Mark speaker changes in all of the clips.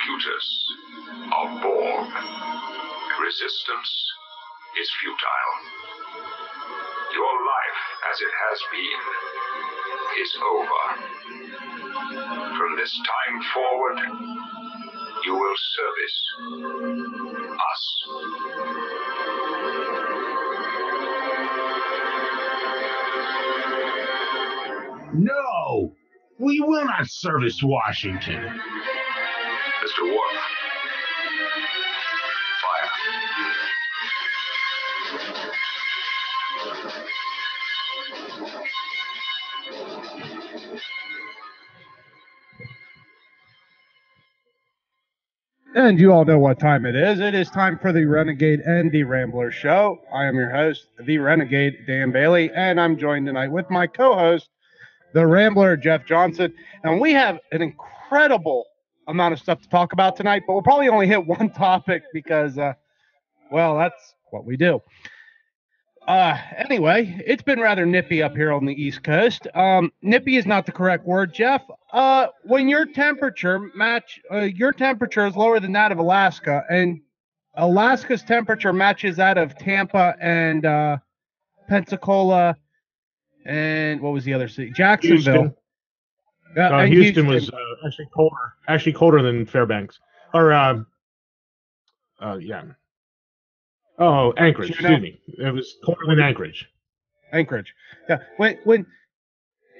Speaker 1: computers are born. Resistance is futile. Your life, as it has been, is over. From this time forward, you will service us.
Speaker 2: No! We will not service Washington.
Speaker 1: Mr. Worf, fire.
Speaker 3: And you all know what time it is. It is time for the Renegade and the Rambler show. I am your host, the Renegade, Dan Bailey, and I'm joined tonight with my co-host, the Rambler, Jeff Johnson. And we have an incredible amount of stuff to talk about tonight, but we'll probably only hit one topic because, well, that's what we do. Anyway, it's been rather nippy up here on the East Coast. Nippy is not the correct word, Jeff. When your temperature is lower than that of Alaska, and Alaska's temperature matches that of Tampa and Pensacola, and what was the other city? Jacksonville.
Speaker 4: Houston was actually colder than Fairbanks. Or yeah. Oh, Anchorage. Excuse me. It was colder than Anchorage.
Speaker 3: Anchorage. Yeah. When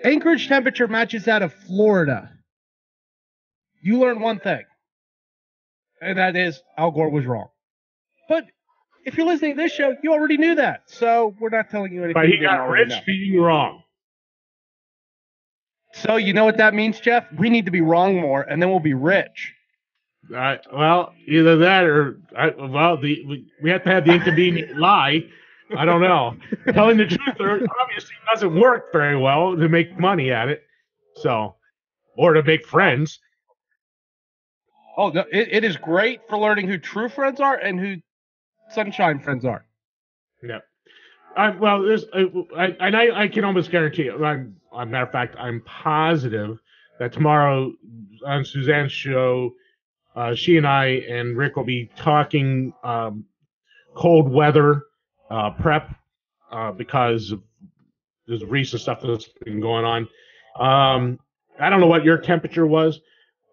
Speaker 3: Anchorage temperature matches that of Florida, you learn one thing, and that is Al Gore was wrong. But if you're listening to this show, you already knew that, so we're not telling you anything.
Speaker 4: But he got rich being wrong.
Speaker 3: So you know what that means, Jeff? We need to be wrong more, and then we'll be rich.
Speaker 4: Well, either that or we have to have the inconvenient lie. I don't know. Telling the truth obviously doesn't work very well to make money at it. So, or to make friends.
Speaker 3: Oh, no, it is great for learning who true friends are and who sunshine friends are.
Speaker 4: Yeah. Well, I can almost guarantee it. Matter of fact, I'm positive that tomorrow on Suzanne's show, she and I and Rick will be talking cold weather prep because of there's recent stuff that's been going on. I don't know what your temperature was,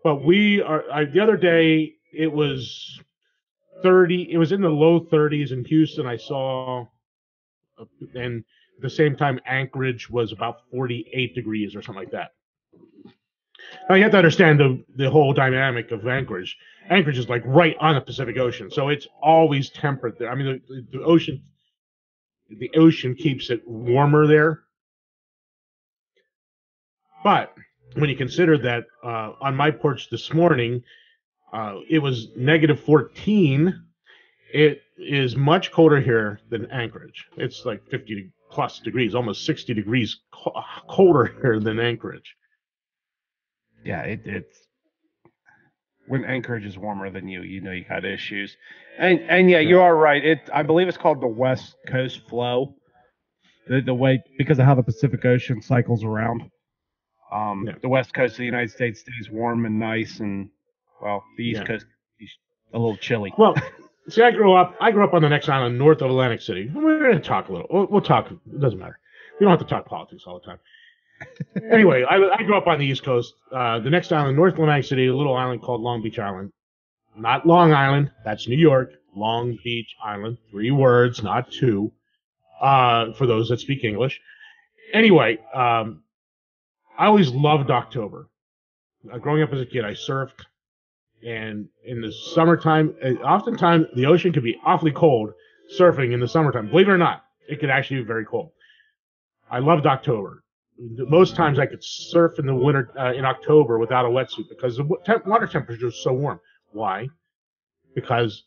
Speaker 4: but the other day it was 30. It was in the low 30s in Houston. I saw, and at the same time, Anchorage was about 48 degrees or something like that. Now you have to understand the whole dynamic of Anchorage. Anchorage is like right on the Pacific Ocean, so it's always temperate there. I mean, the ocean keeps it warmer there. But when you consider that on my porch this morning, it was negative 14. It is much colder here than Anchorage. It's like 50 plus degrees, almost 60 degrees colder here than Anchorage.
Speaker 3: Yeah, it's when Anchorage is warmer than you know you got issues. And yeah, you are right. I believe it's called the West Coast flow. The way because of how the Pacific Ocean cycles around. The West Coast of the United States stays warm and nice, and well, the East Coast is a little chilly.
Speaker 4: Well, see, I grew up on the next island north of Atlantic City. We're going to talk a little. We'll talk. It doesn't matter. We don't have to talk politics all the time. Anyway, I grew up on the East Coast. The next island, North Atlantic City, a little island called Long Beach Island. Not Long Island. That's New York. Long Beach Island. 3 words, not 2. For those that speak English. Anyway, I always loved October. Growing up as a kid, I surfed. And in the summertime, oftentimes the ocean could be awfully cold surfing in the summertime. Believe it or not, it could actually be very cold. I loved October. Most times I could surf in the winter in October without a wetsuit because the water temperature is so warm. Why? Because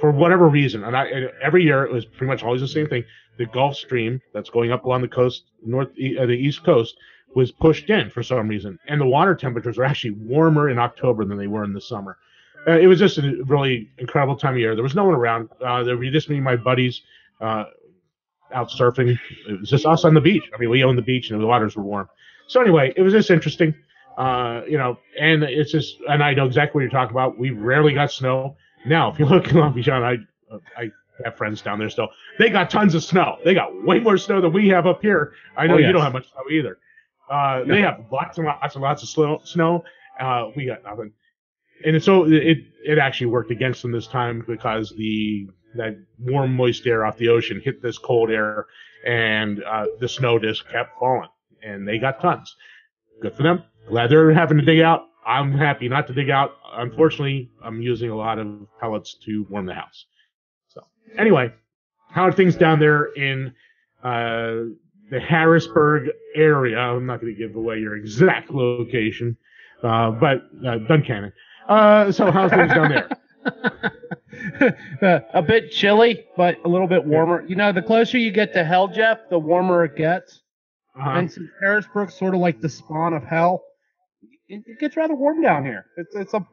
Speaker 4: for whatever reason, and every year it was pretty much always the same thing. The Gulf Stream that's going up along the coast, the East Coast, was pushed in for some reason, and the water temperatures are actually warmer in October than they were in the summer. It was just a really incredible time of year. There was no one around. There were just me and my buddies out surfing. It was just us on the beach. I mean, we owned the beach and the waters were warm. So anyway, it was just interesting. And it's just, and I know exactly what you're talking about. We rarely got snow. Now, if you look in Long Beach, I have friends down there still. They got tons of snow. They got way more snow than we have up here. I know you don't have much snow either. They have lots and lots of snow. We got nothing. And so it actually worked against them this time because that warm, moist air off the ocean hit this cold air, and the snow just kept falling, and they got tons. Good for them. Glad they're having to dig out. I'm happy not to dig out. Unfortunately, I'm using a lot of pellets to warm the house. So anyway, how are things down there in the Harrisburg area? I'm not going to give away your exact location, but Duncannon. So how's things down there?
Speaker 3: A bit chilly, but a little bit warmer. You know, the closer you get to hell, Jeff, the warmer it gets. And since Harrisburg's sort of like the spawn of hell, it gets rather warm down here. It's a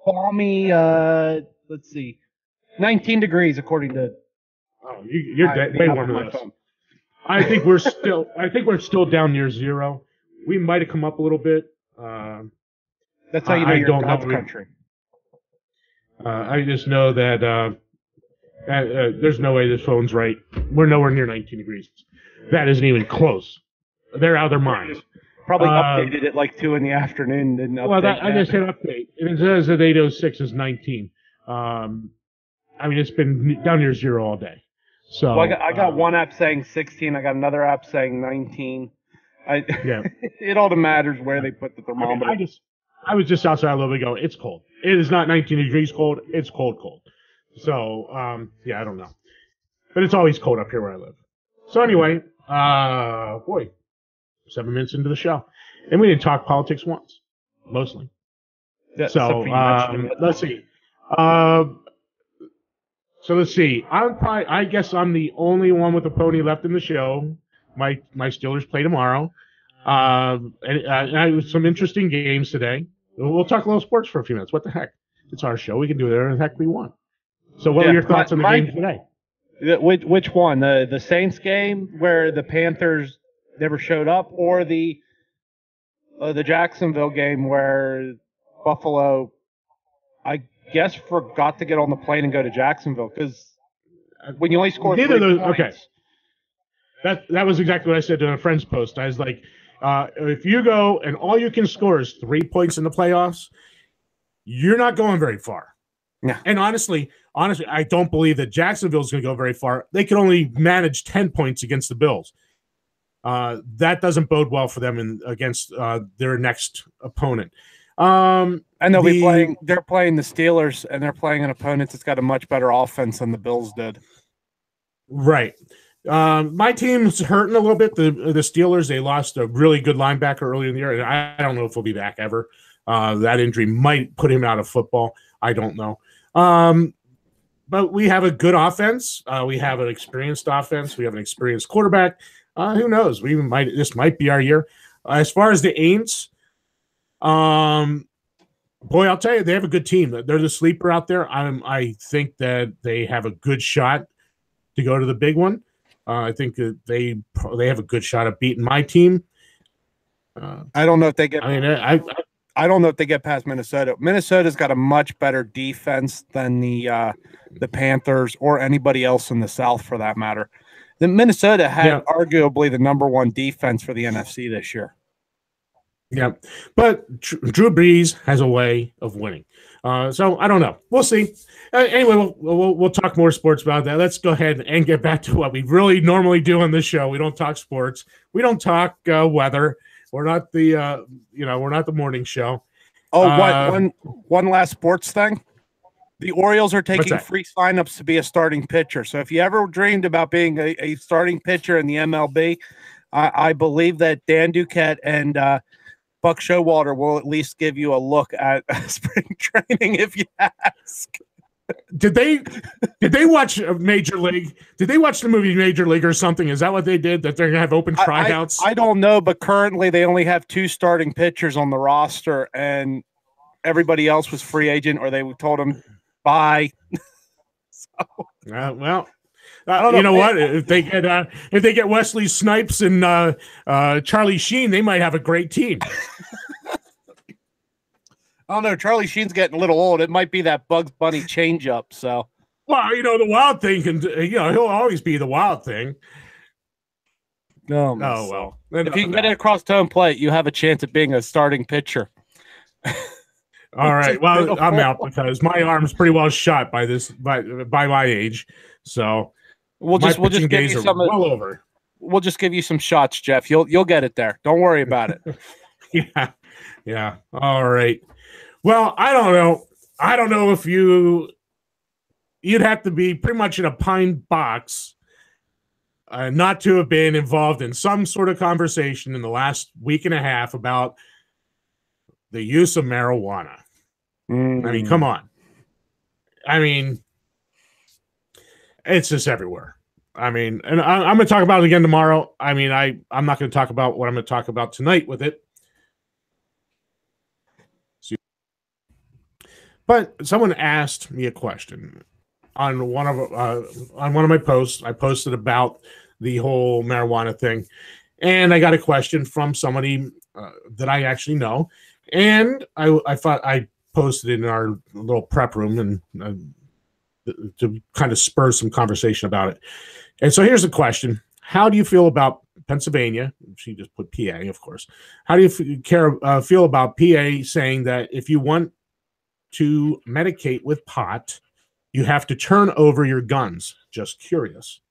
Speaker 3: balmy, let's see, 19 degrees according to.
Speaker 4: Oh, you're way warmer than us. I think we're still down near zero. We might have come up a little bit.
Speaker 3: That's how you know you're in God's country.
Speaker 4: I just know that there's no way this phone's right. We're nowhere near 19 degrees. That isn't even close. They're out of their minds.
Speaker 3: Probably updated at like 2 in the afternoon. Didn't update that.
Speaker 4: I just hit update. And it says that 8:06 is 19. I mean, it's been down near zero all day. So
Speaker 3: well, I got one app saying 16. I got another app saying 19. It all matters where they put the thermometer.
Speaker 4: I was just outside a little bit ago. It's cold. It is not 19 degrees cold. It's cold. So, I don't know. But it's always cold up here where I live. So anyway, 7 minutes into the show. And we didn't talk politics once. Mostly.
Speaker 3: Yeah,
Speaker 4: so, let's see. Let's see. I guess I'm the only one with a pony left in the show. My Steelers play tomorrow. And some interesting games today. We'll talk a little sports for a few minutes. What the heck? It's our show. We can do whatever the heck we want. So what are your thoughts on the game today?
Speaker 3: Which one? The Saints game where the Panthers never showed up, or the Jacksonville game where Buffalo, I guess, forgot to get on the plane and go to Jacksonville? Because when you only score 3 points...
Speaker 4: Okay. That was exactly what I said to a friend's post. I was like, if you go and all you can score is 3 points in the playoffs, you're not going very far.
Speaker 3: Yeah.
Speaker 4: And honestly, I don't believe that Jacksonville's going to go very far. They can only manage 10 points against the Bills. That doesn't bode well for them against their next opponent.
Speaker 3: And they'll be playing. They're playing the Steelers, and they're playing an opponent that's got a much better offense than the Bills did.
Speaker 4: Right. My team's hurting a little bit. The Steelers, they lost a really good linebacker earlier in the year, and I don't know if he'll be back ever. That injury might put him out of football. I don't know. But we have a good offense. We have an experienced offense. We have an experienced quarterback. Who knows? This might be our year. As far as the Aints, boy, I'll tell you, they have a good team. They're the sleeper out there. I think that they have a good shot to go to the big one. I think that they have a good shot at beating my team.
Speaker 3: I don't know if they get.
Speaker 4: I
Speaker 3: don't know if they get past Minnesota. Minnesota's got a much better defense than the Panthers or anybody else in the South, for that matter. The Minnesota had arguably the number 1 defense for the NFC this year.
Speaker 4: Yeah, but Drew Brees has a way of winning. So I don't know. We'll see. Anyway, we'll talk more sports about that. Let's go ahead and get back to what we really normally do on this show. We don't talk sports. We don't talk weather. We're not the we're not the morning show.
Speaker 3: Oh, one last sports thing. The Orioles are taking free signups to be a starting pitcher. So if you ever dreamed about being a starting pitcher in the MLB, I believe that Dan Duquette and Buck Showalter will at least give you a look at spring training if you ask.
Speaker 4: Did they watch Major League? Did they watch the movie Major League or something? Is that what they did? That they're gonna have open tryouts?
Speaker 3: I don't know, but currently they only have 2 starting pitchers on the roster, and everybody else was free agent, or they told them bye.
Speaker 4: Well, you know what? If they get Wesley Snipes and Charlie Sheen, they might have a great team.
Speaker 3: I don't know. Charlie Sheen's getting a little old. It might be that Bugs Bunny change up. So,
Speaker 4: Well, the Wild Thing can, he'll always be the Wild Thing.
Speaker 3: oh
Speaker 4: well.
Speaker 3: If you can get it across home plate, you have a chance at being a starting pitcher.
Speaker 4: All right. Well, I'm out because my arm's pretty well shot by my age. So
Speaker 3: we'll just give you some
Speaker 4: well over.
Speaker 3: We'll just give you some shots, Jeff. You'll get it there. Don't worry about
Speaker 4: it. Yeah. All right. Well, I don't know. I don't know if you'd have to be pretty much in a pine box not to have been involved in some sort of conversation in the last week and a half about the use of marijuana. I mean, come on. I mean, it's just everywhere. I mean, and I'm going to talk about it again tomorrow. I mean, I'm not going to talk about what I'm going to talk about tonight with it. But someone asked me a question on one of my posts. I posted about the whole marijuana thing, and I got a question from somebody that I actually know, and I thought I posted it in our little prep room and to kind of spur some conversation about it. And so here's the question: how do you feel about Pennsylvania? She just put PA, of course. How do you feel about PA saying that if you want to medicate with pot, you have to turn over your guns? Just curious.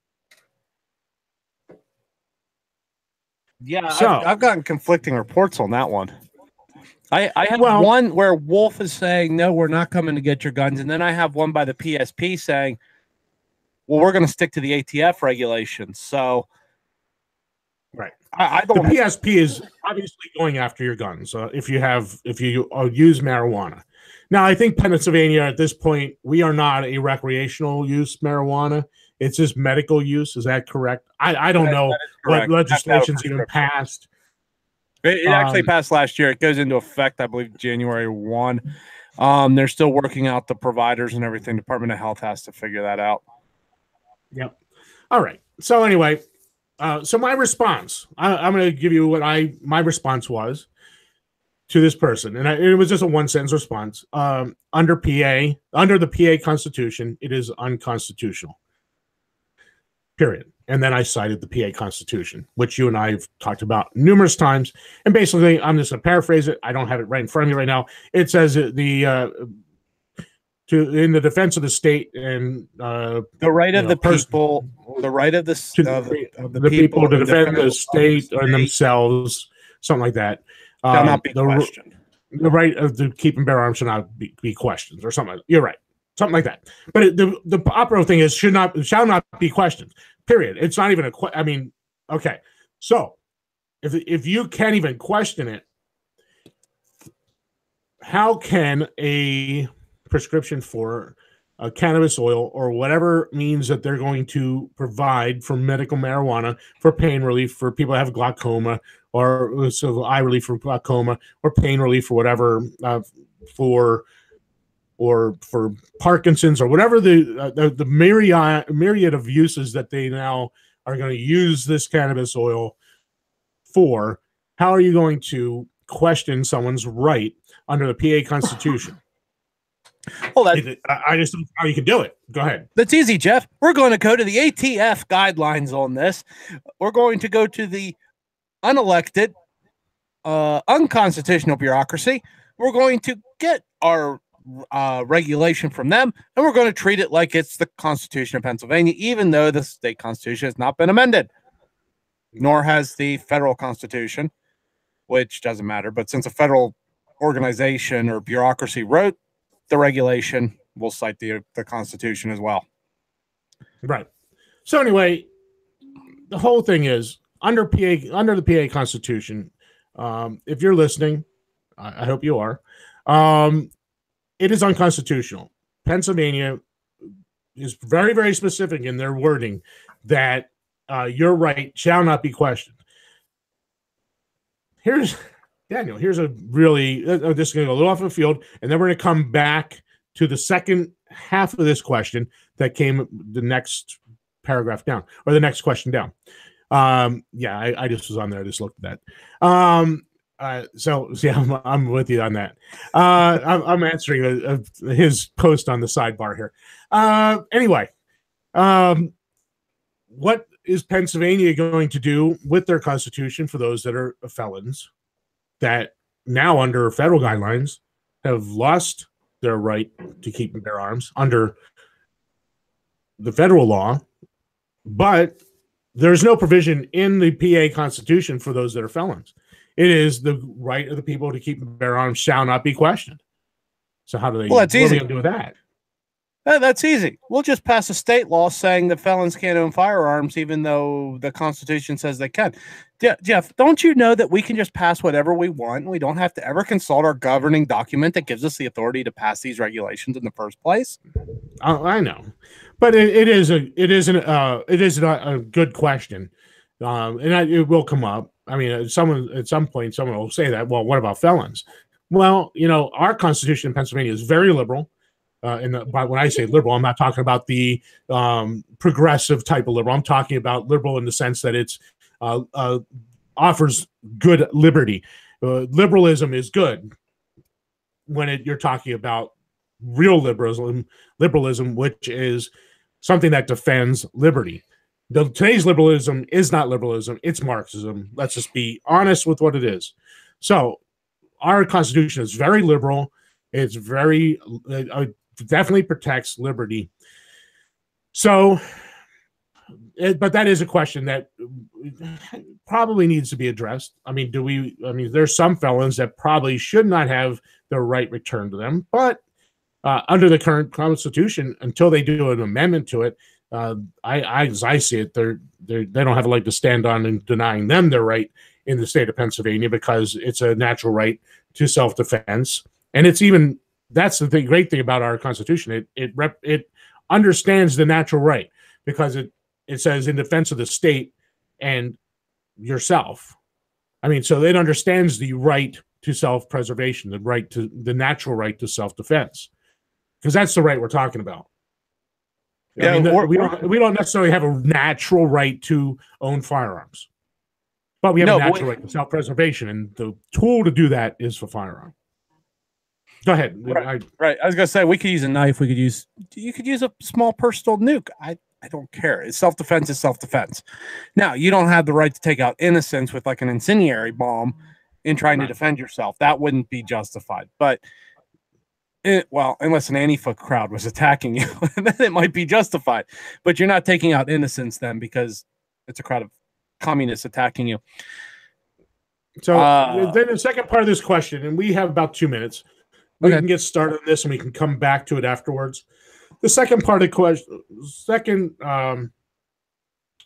Speaker 3: Yeah, so, I've gotten conflicting reports on that one. I have one where Wolf is saying, no, we're not coming to get your guns. And then I have one by the PSP saying, well, we're going to stick to the ATF regulations. So,
Speaker 4: right.
Speaker 3: I don't.
Speaker 4: The PSP is obviously going after your guns if you use marijuana. Now, I think Pennsylvania at this point, we are not a recreational use marijuana. It's just medical use. Is that correct? I don't know what legislation's even passed.
Speaker 3: It actually passed last year. It goes into effect, I believe, January 1. They're still working out the providers and everything. Department of Health has to figure that out.
Speaker 4: Yep. All right. So anyway, so my response, I'm going to give you what my response was to this person. And it was just a one-sentence response. Under the PA Constitution, it is unconstitutional. Period. And then I cited the PA Constitution, which you and I have talked about numerous times. And basically, I'm just going to paraphrase it. I don't have it right in front of me right now. It says in the defense of the state and
Speaker 3: the right of the people, the right of the
Speaker 4: people to defend the state and themselves, something like that.
Speaker 3: Shall not be questioned.
Speaker 4: The right of to keep and bear arms should not be questioned, or something. You're right. Something like that. But the operative thing is shall not be questioned. Period. It's not even I mean, okay. So if you can't even question it, how can a prescription for cannabis oil or whatever means that they're going to provide for medical marijuana for pain relief for people who have glaucoma or eye relief for glaucoma or pain relief or whatever for Parkinson's or whatever the myriad of uses that they now are going to use this cannabis oil for, how are you going to question someone's right under the PA Constitution?
Speaker 3: Well,
Speaker 4: I just don't know how you can do it. Go ahead.
Speaker 3: That's easy, Jeff. We're going to go to the ATF guidelines on this. We're going to go to the unelected, unconstitutional bureaucracy. We're going to get our regulation from them, and we're going to treat it like it's the Constitution of Pennsylvania, even though the state constitution has not been amended, nor has the federal constitution, which doesn't matter. But since a federal organization or bureaucracy wrote the regulation, we'll cite the Constitution as well.
Speaker 4: Right. So anyway, the whole thing is under the PA Constitution. If you're listening, I hope you are. It is unconstitutional. Pennsylvania is very, very specific in their wording that your right shall not be questioned. Here's Daniel. Here's a really, this is going to go a little off the field, and then we're going to come back to the second half of this question that came the next paragraph down, or the next question down. I just was on there. I just looked at that. I'm with you on that. I'm answering his post on the sidebar here. Anyway, what is Pennsylvania going to do with their constitution for those that are felons that now under federal guidelines have lost their right to keep and bear arms under the federal law, but there's no provision in the PA Constitution for those that are felons. It is the right of the people to keep and bear arms shall not be questioned. So how do they?
Speaker 3: Well, that's easy.
Speaker 4: What are they going to do with that?
Speaker 3: That's easy. We'll just pass a state law saying that felons can't own firearms, even though the Constitution says they can. Jeff, don't you know that we can just pass whatever we want, and we don't have to ever consult our governing document that gives us the authority to pass these regulations in the first place?
Speaker 4: I know, but it isn't a good question, it will come up. I mean, at some point, someone will say that. Well, what about felons? Well, our Constitution in Pennsylvania is very liberal. But when I say liberal, I'm not talking about the progressive type of liberal. I'm talking about liberal in the sense that it's offers good liberty. Liberalism is good when you're talking about real liberalism, which is something that defends liberty. Today's liberalism is not liberalism; it's Marxism. Let's just be honest with what it is. So, our Constitution is very liberal. It's very definitely protects liberty. So, but that is a question that probably needs to be addressed. I mean, there's some felons that probably should not have their right returned to them, but under the current Constitution, until they do an amendment to it, as I see it, they don't have a leg to stand on in denying them their right in the state of Pennsylvania, because it's a natural right to self-defense. And that's the great thing about our Constitution. It understands the natural right, because it says in defense of the state and yourself. I mean, so it understands the right to self-preservation, the natural right to self-defense, because that's the right we're talking about.
Speaker 3: Yeah,
Speaker 4: we don't necessarily have a natural right to own firearms, but we have a natural right to self-preservation, and the tool to do that is for firearm. Go ahead.
Speaker 3: Right. I was gonna say we could use a knife. You could use a small personal nuke. I don't care. It's self-defense is self-defense. Now, you don't have the right to take out innocents with like an incendiary bomb in trying to defend yourself. That wouldn't be justified. But unless an Antifa crowd was attacking you, then it might be justified. But you're not taking out innocents then, because it's a crowd of communists attacking you.
Speaker 4: So then the second part of this question, and we have about 2 minutes. We can get started on this and we can come back to it afterwards. The second part of the question,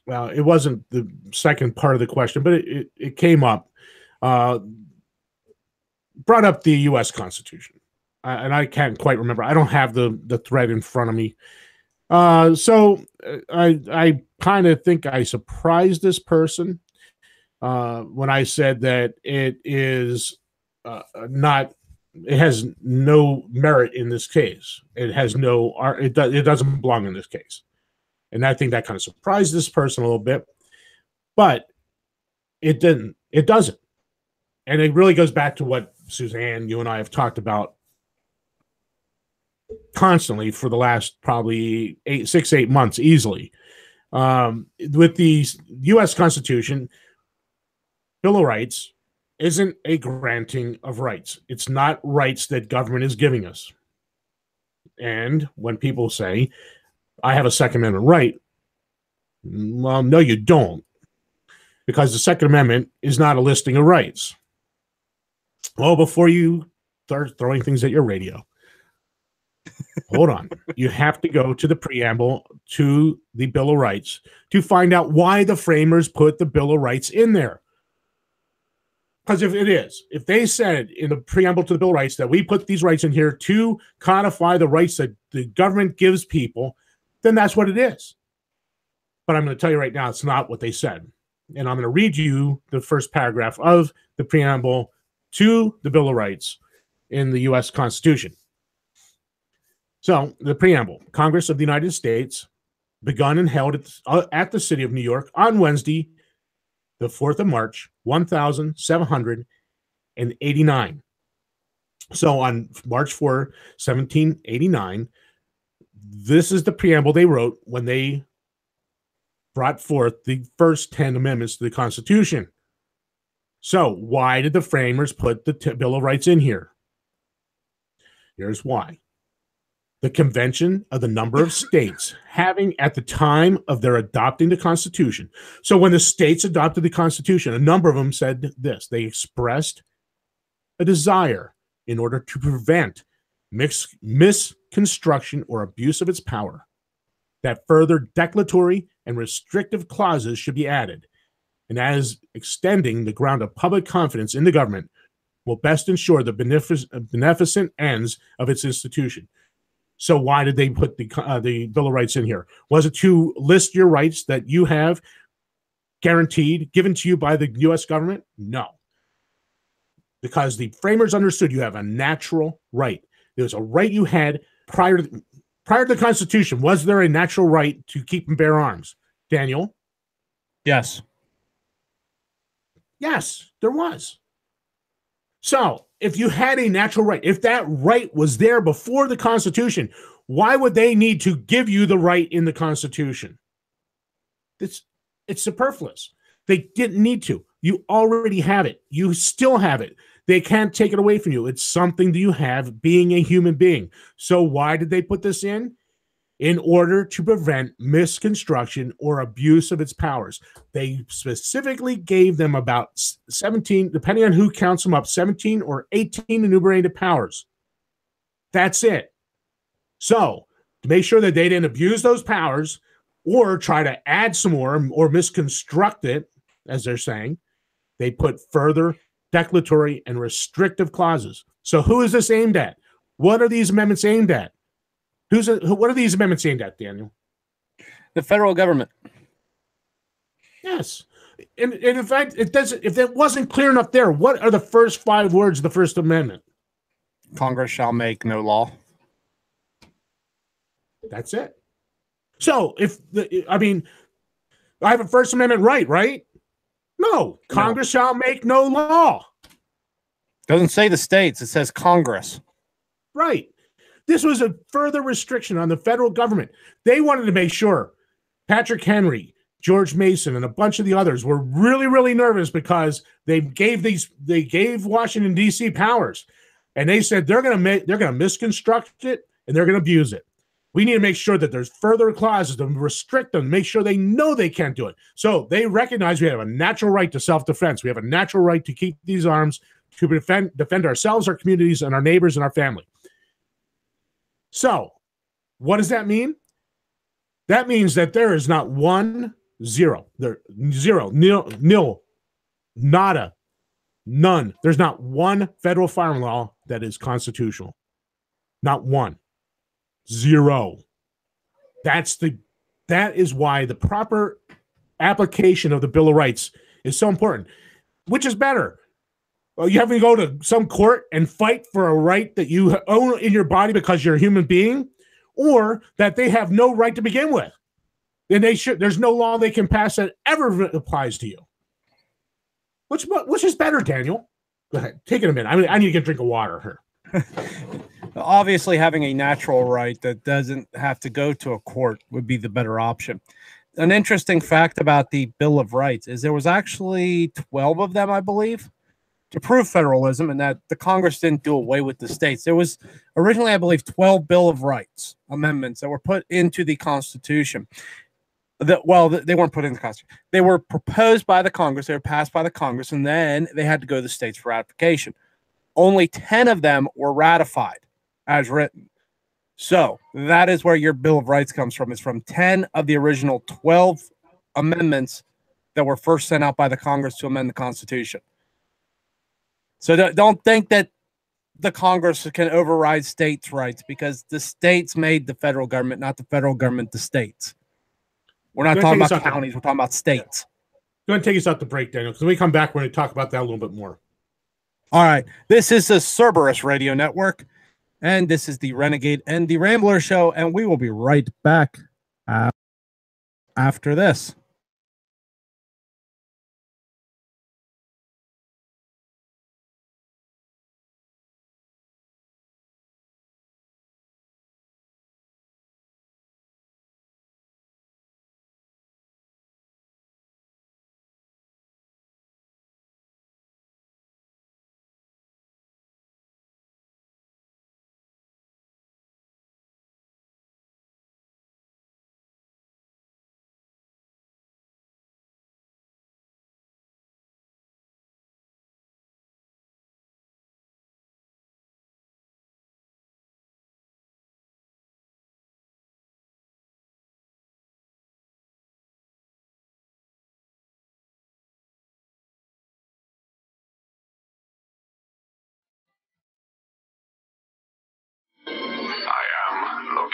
Speaker 4: it wasn't the second part of the question, but it came up, brought up the U.S. Constitution. And I can't quite remember. I don't have the thread in front of me. So I kind of think I surprised this person when I said that it is not. It has no merit in this case. It has no. It doesn't belong in this case, and I think that kind of surprised this person a little bit. But it didn't. It doesn't, and it really goes back to what Suzanne, you and I have talked about constantly for the last probably 8 months easily. With the U.S. Constitution, Bill of Rights isn't a granting of rights. It's not rights that government is giving us. And when people say, I have a Second Amendment right, well, no, you don't. Because the Second Amendment is not a listing of rights. Well, before you start throwing things at your radio, hold on. You have to go to the preamble to the Bill of Rights to find out why the framers put the Bill of Rights in there. Because if they said in the preamble to the Bill of Rights that we put these rights in here to codify the rights that the government gives people, then that's what it is. But I'm going to tell you right now, it's not what they said. And I'm going to read you the first paragraph of the preamble to the Bill of Rights in the U.S. Constitution. So, the preamble: Congress of the United States, begun and held at the city of New York on Wednesday, the 4th of March, 1700, 1789. So on March 4, 1789, this is the preamble they wrote when they brought forth the first 10 amendments to the Constitution. So why did the framers put the Bill of Rights in here? Here's why. The convention of the number of states having at the time of their adopting the Constitution. So when the states adopted the Constitution, a number of them said this. They expressed a desire in order to prevent misconstruction or abuse of its power, that further declaratory and restrictive clauses should be added, and as extending the ground of public confidence in the government will best ensure the beneficent ends of its institution. So why did they put the Bill of Rights in here? Was it to list your rights that you have guaranteed, given to you by the U.S. government? No. Because the framers understood you have a natural right. There was a right you had prior to the Constitution. Was there a natural right to keep and bear arms? Daniel?
Speaker 3: Yes.
Speaker 4: Yes, there was. So if you had a natural right, if that right was there before the Constitution, why would they need to give you the right in the Constitution? It's superfluous. They didn't need to. You already have it. You still have it. They can't take it away from you. It's something that you have being a human being. So why did they put this in? In order to prevent misconstruction or abuse of its powers. They specifically gave them about 17, depending on who counts them up, 17 or 18 enumerated powers. That's it. So to make sure that they didn't abuse those powers or try to add some more or misconstruct it, as they're saying, they put further declaratory and restrictive clauses. So who is this aimed at? What are these amendments aimed at? What are these amendments aimed at, Daniel?
Speaker 3: The federal government.
Speaker 4: Yes. And in fact, it doesn't. If that wasn't clear enough there, what are the first 5 words of the First Amendment?
Speaker 3: Congress shall make no law.
Speaker 4: That's it. So I have a First Amendment right? No. Congress shall make no law.
Speaker 3: Doesn't say the states. It says Congress.
Speaker 4: Right. This was a further restriction on the federal government. They wanted to make sure Patrick Henry, George Mason, and a bunch of the others were really, really nervous because they gave Washington, D.C. powers. And they said they're going to misconstruct it and they're going to abuse it. We need to make sure that there's further clauses to restrict them, make sure they know they can't do it. So they recognize we have a natural right to self-defense. We have a natural right to keep these arms to defend ourselves, our communities, and our neighbors and our family. So what does that mean? That means that there is not zero, nil, nada, none. There's not one federal firearm law that is constitutional. Not one. Zero. That is why the proper application of the Bill of Rights is so important. Which is better? Well, you have to go to some court and fight for a right that you own in your body because you're a human being, or that they have no right to begin with. Then there's no law they can pass that ever applies to you. Which is better, Daniel? Go ahead. Take it a minute. I need to get a drink of water here.
Speaker 3: Obviously, having a natural right that doesn't have to go to a court would be the better option. An interesting fact about the Bill of Rights is there was actually 12 of them, I believe, to prove federalism, and that the Congress didn't do away with the states. There was originally, I believe, 12 Bill of Rights amendments that were put into the Constitution. They weren't put in the Constitution. They were proposed by the Congress. They were passed by the Congress, and then they had to go to the states for ratification. Only 10 of them were ratified as written. So that is where your Bill of Rights comes from. It's from 10 of the original 12 amendments that were first sent out by the Congress to amend the Constitution. So don't think that the Congress can override states' rights, because the states made the federal government, not the federal government the states. We're not talking about counties. We're talking about states.
Speaker 4: Go ahead and take us out the break, Daniel, because when we come back, we're going to talk about that a little bit more.
Speaker 3: All right. This is the Cerberus Radio Network, and this is the Renegade and the Rambler Show, and we will be right back after this.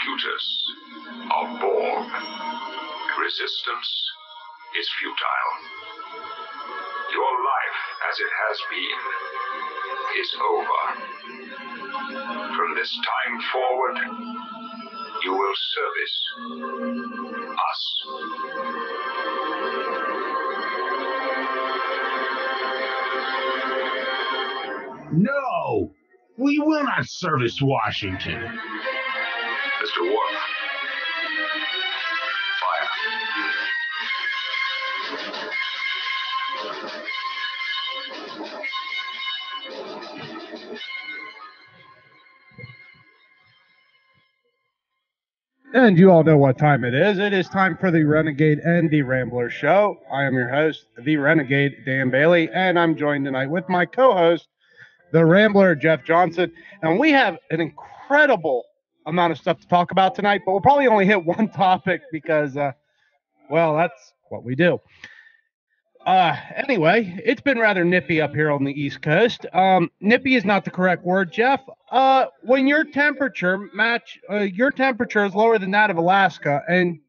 Speaker 1: locutors are born. Resistance is futile. Your life, as it has been, is over. From this time forward, you will service us.
Speaker 2: No, we will not service Washington.
Speaker 1: Mr. Worf, fire.
Speaker 3: And you all know what time it is. It is time for the Renegade and the Rambler show. I am your host, the Renegade, Dan Bailey, and I'm joined tonight with my co-host, the Rambler, Jeff Johnson. And we have an incredible amount of stuff to talk about tonight, but we'll probably only hit one topic because, well, that's what we do. Anyway, it's been rather nippy up here on the East Coast. Nippy is not the correct word, Jeff. When your temperature is lower than that of Alaska, and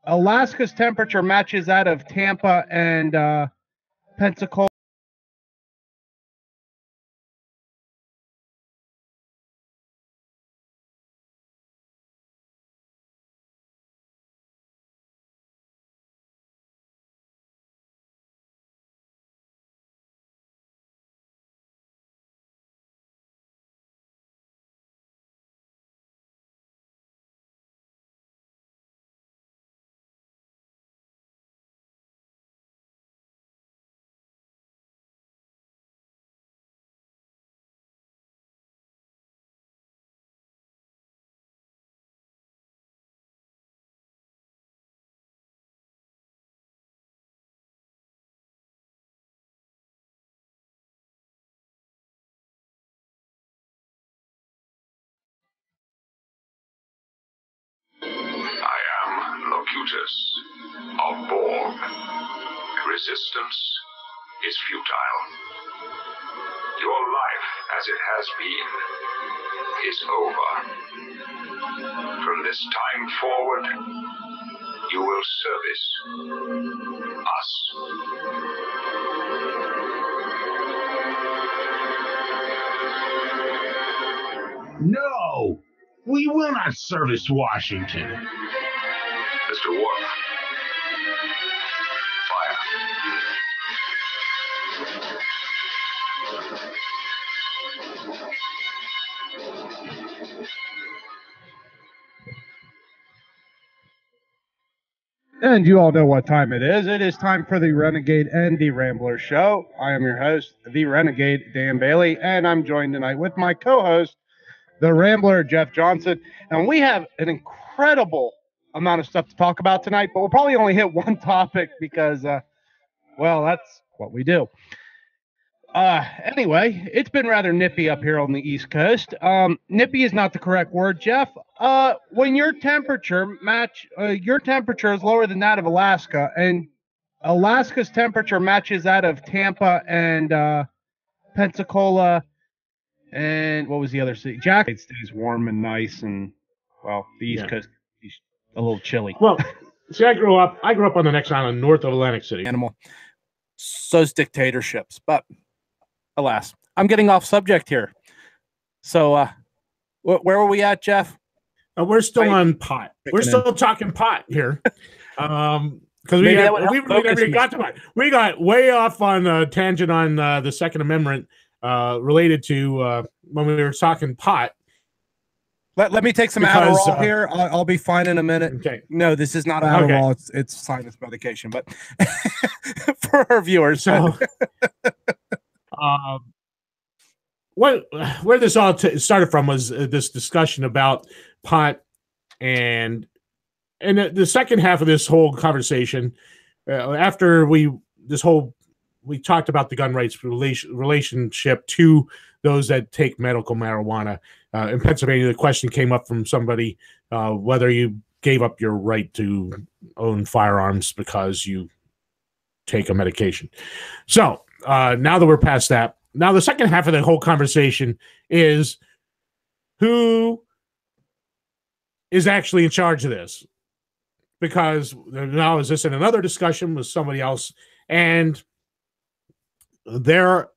Speaker 3: Alaska's temperature matches that of Tampa and Pensacola.
Speaker 1: I am locutors are born. Resistance is futile. Your life, as it has been, is over. From this time forward, you will service us.
Speaker 2: No, we will not service Washington.
Speaker 1: Mr. Worf, fire.
Speaker 3: And you all know what time it is. It is time for the Renegade and the Rambler show. I am your host, the Renegade, Dan Bailey, and I'm joined tonight with my co-host, the Rambler, Jeff Johnson. And we have an incredible amount of stuff to talk about tonight, but we'll probably only hit one topic because, well, that's what we do. Anyway, it's been rather nippy up here on the East Coast. Nippy is not the correct word, Jeff. When your temperature is lower than that of Alaska, and Alaska's temperature matches that of Tampa and Pensacola, and what was the other city? Jack. It stays warm and nice, and well, the East Coast is a little chilly.
Speaker 4: Well, see, I grew up on the next island north of Atlantic City.
Speaker 5: Animal. So's dictatorships, but alas, I'm getting off subject here. So, where were we at, Jeff?
Speaker 4: We're still on pot. We're still talking pot here. Because we never got to pot. We got way off on a tangent on the Second Amendment related to when we were talking pot.
Speaker 5: Let me take some Adderall here. I'll be fine in a minute.
Speaker 4: Okay.
Speaker 5: No, this is not Adderall. Okay. It's sinus medication, but for our viewers.
Speaker 4: So, where this all started from was this discussion about pot, and the second half of this whole conversation, after we talked about the gun rights relationship to those that take medical marijuana. In Pennsylvania, the question came up from somebody whether you gave up your right to own firearms because you take a medication. So now that we're past that, now the second half of the whole conversation is who is actually in charge of this, because now I was just in another discussion with somebody else, and their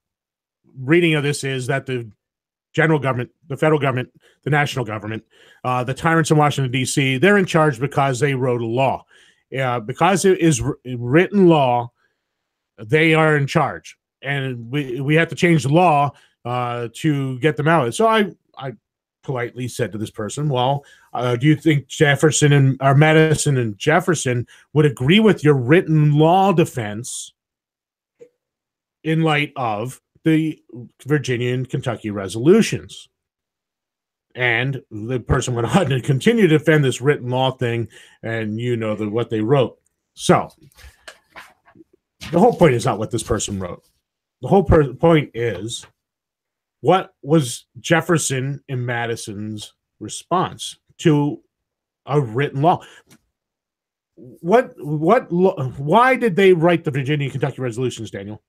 Speaker 4: reading of this is that the general government, the federal government, the national government, the tyrants in Washington, D.C., they're in charge because they wrote a law. Because it is written law, they are in charge. And we have to change the law to get them out. So I politely said to this person, well, do you think Madison and Jefferson would agree with your written law defense in light of the Virginia and Kentucky resolutions? And the person went on to continue to defend this written law thing, and what they wrote. So the whole point is not what this person wrote. The whole point is, what was Jefferson and Madison's response to a written law? Why did they write the Virginia and Kentucky resolutions, Daniel?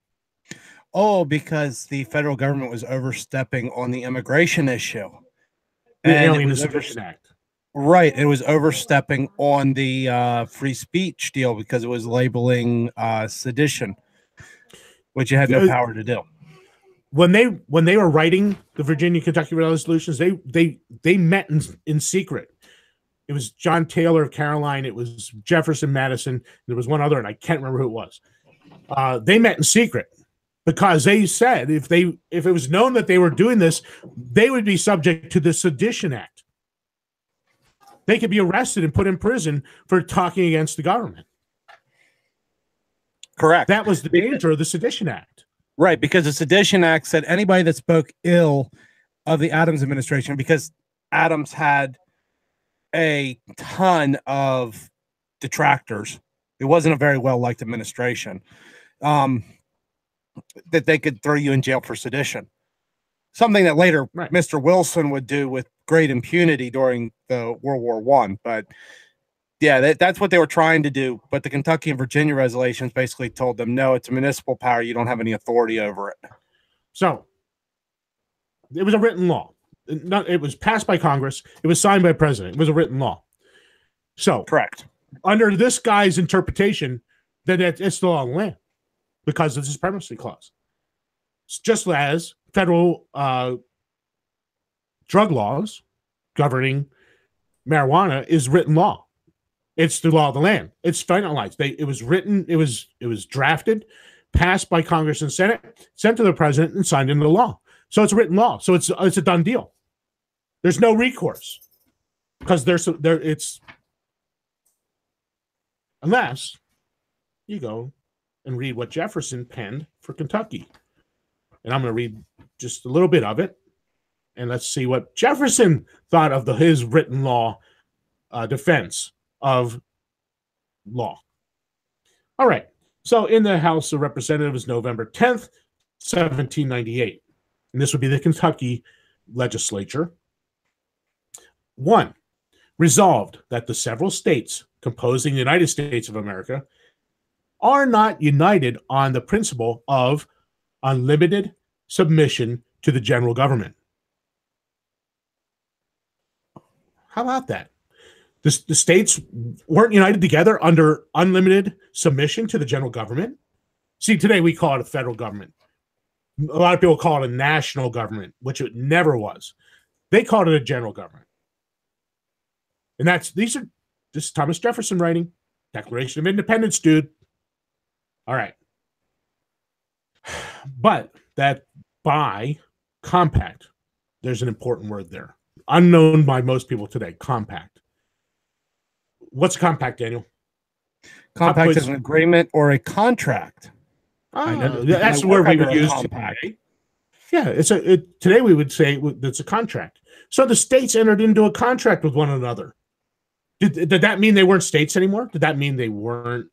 Speaker 5: Oh, because the federal government was overstepping on the immigration issue.
Speaker 4: The
Speaker 5: And
Speaker 4: Alien
Speaker 5: it was
Speaker 4: Sedition Act.
Speaker 5: Right. It was overstepping on the free speech deal because it was labeling sedition, which you had no power to do.
Speaker 4: When they were writing the Virginia Kentucky resolutions, they met in secret. It was John Taylor of Caroline. It was Jefferson, Madison. There was one other, and I can't remember who it was. They met in secret because they said if it was known that they were doing this, they would be subject to the Sedition Act. They could be arrested and put in prison for talking against the government.
Speaker 5: Correct.
Speaker 4: That was the danger of the Sedition Act.
Speaker 5: Right, because the Sedition Act said anybody that spoke ill of the Adams administration, because Adams had a ton of detractors. It wasn't a very well-liked administration. That they could throw you in jail for sedition. Something that later Mr. Wilson would do with great impunity during the World War I. But yeah, that's what they were trying to do. But the Kentucky and Virginia resolutions basically told them, no, it's a municipal power. You don't have any authority over it.
Speaker 4: So it was a written law. It was passed by Congress. It was signed by the president. It was a written law. So
Speaker 5: correct.
Speaker 4: Under this guy's interpretation, then it's the law of the land because of the supremacy clause. It's just as federal drug laws governing marijuana is written law. It's the law of the land. It's finalized. It was written. It was drafted, passed by Congress and Senate, sent to the president, and signed into law. So it's a written law. So it's a done deal. There's no recourse because it's unless you go and read what Jefferson penned for Kentucky. And I'm going to read just a little bit of it, and let's see what Jefferson thought of his written law defense of law. All right. So in the House of Representatives, November 10th, 1798, and this would be the Kentucky legislature. 1. Resolved that the several states composing the United States of America are not united on the principle of unlimited submission to the general government. How about that? The states weren't united together under unlimited submission to the general government. See, today we call it a federal government. A lot of people call it a national government, which it never was. They called it a general government. And this is Thomas Jefferson writing. Declaration of Independence, dude. All right. But that by compact, there's an important word there. Unknown by most people today, compact. What's a compact, Daniel?
Speaker 5: Compact is an agreement or a contract.
Speaker 4: That's the word we would use today. Yeah, today we would say it's a contract. So the states entered into a contract with one another. Did that mean they weren't states anymore? Did that mean they weren't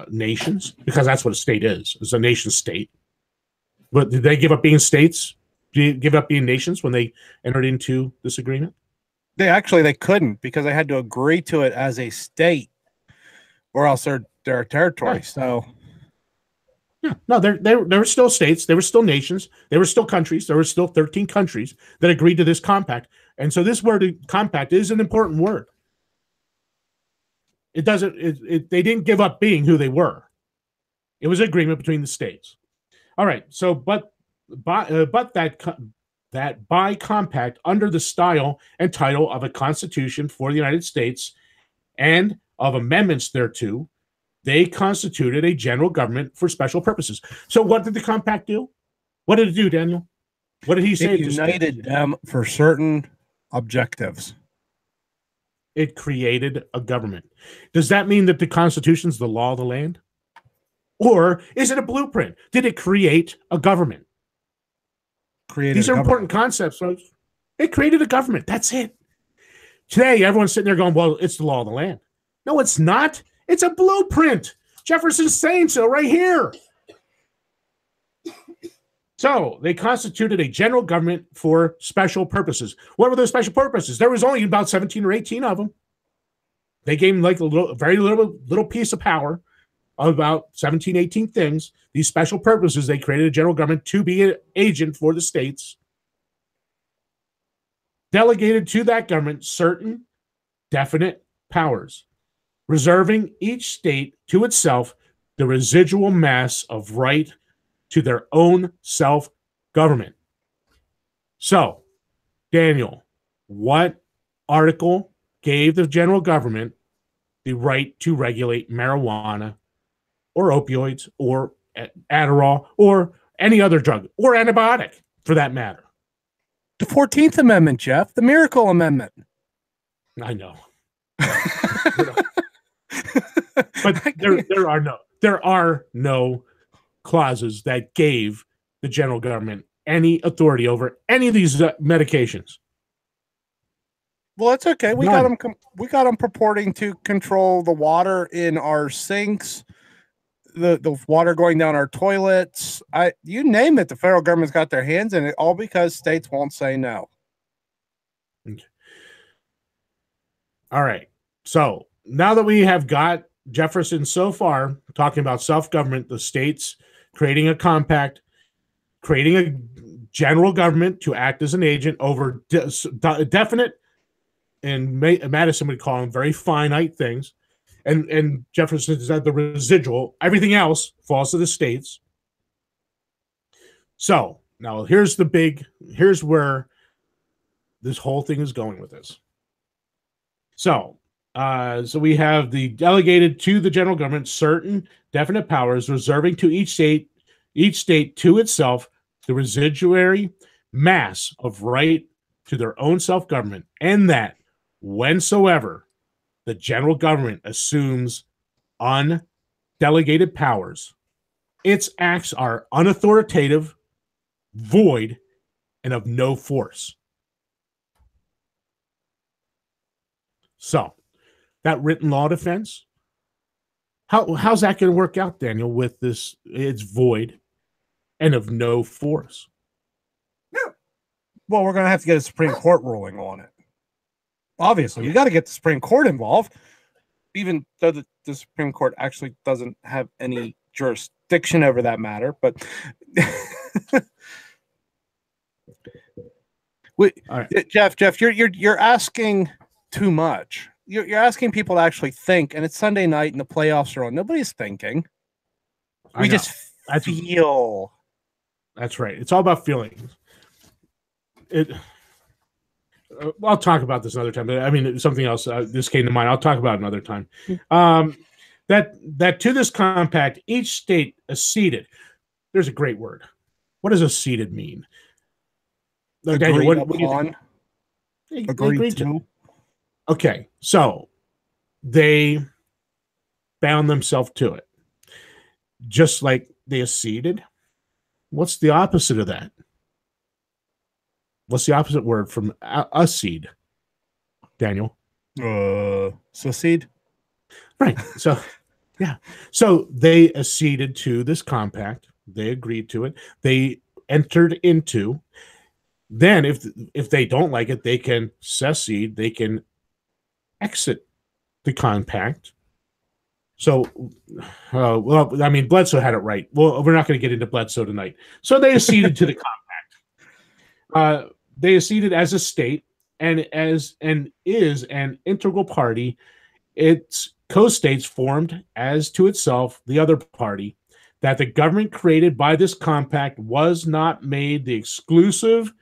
Speaker 4: nations? Because that's what a state is. It's a nation state. But did they give up being states? Did they give up being nations when they entered into this agreement?
Speaker 5: They couldn't because they had to agree to it as a state, or else they're a territory. Right. So,
Speaker 4: Yeah, no, there were still states, there were still nations, there were still countries, there were still 13 countries that agreed to this compact. And so this word compact is an important word. It doesn't, they didn't give up being who they were. It was an agreement between the states. All right, so but that by compact under the style and title of a constitution for the United States and of amendments thereto, they constituted a general government for special purposes. So what did the compact do? What did it do, Daniel? What did he say?
Speaker 5: It united them for certain objectives.
Speaker 4: It created a government. Does that mean that the Constitution is the law of the land? Or is it a blueprint? Did it create a government? These are important concepts, folks. It created a government. That's it. Today, everyone's sitting there going, well, it's the law of the land. No, it's not. It's a blueprint. Jefferson's saying so right here. So they constituted a general government for special purposes. What were those special purposes? There was only about 17 or 18 of them. They gave them like a very little piece of power, about 17, 18 things. These special purposes, they created a general government to be an agent for the states. Delegated to that government certain definite powers, reserving each state to itself the residual mass of right to their own self-government. So, Daniel, what article gave the general government the right to regulate marijuana or opioids or Adderall or any other drug or antibiotic for that matter?
Speaker 5: The 14th Amendment, Jeff, the Miracle Amendment.
Speaker 4: I know. But there are no clauses that gave the general government any authority over any of these medications.
Speaker 5: Well, that's okay. We got them purporting to control the water in our sinks, the water going down our toilets. You name it, the federal government's got their hands in it, all because states won't say no.
Speaker 4: Okay. All right. So now that we have got Jefferson so far talking about self-government, the states creating a compact, creating a general government to act as an agent over definite, and Madison would call them very finite things, and Jefferson said the residual, everything else falls to the states. So now here's where this whole thing is going with this. So we have the delegated to the general government certain definite powers, reserving to each state to itself the residuary mass of right to their own self-government, and that whensoever the general government assumes undelegated powers, its acts are unauthoritative, void, and of no force. So that written law defense, how's that going to work out, Daniel, with this? It's void and of no force.
Speaker 5: Well, we're going to have to get a Supreme Court ruling on it. Obviously, you got to get the Supreme Court involved, even though the Supreme Court actually doesn't have any jurisdiction over that matter. But right. Jeff, you're asking too much. You're asking people to actually think, and it's Sunday night and the playoffs are on. Nobody's thinking. We just feel.
Speaker 4: That's right. It's all about feelings. I'll talk about this another time. But I mean, something else. This came to mind. I'll talk about it another time. That to this compact, each state acceded. There's a great word. What does acceded mean?
Speaker 5: Agreed upon. Agreed to.
Speaker 4: Okay, so they bound themselves to it, just like they acceded. What's the opposite of that? What's the opposite word from accede, Daniel?
Speaker 5: Secede.
Speaker 4: Right. So, yeah. So they acceded to this compact. They agreed to it. They entered into. Then, if they don't like it, they can secede. They can exit the compact, So, well, I mean, Bledsoe had it right. Well, we're not going to get into Bledsoe tonight. So they acceded to the compact. They acceded as a state and is an integral party. Its co-states formed as to itself the other party, that the government created by this compact was not made the exclusive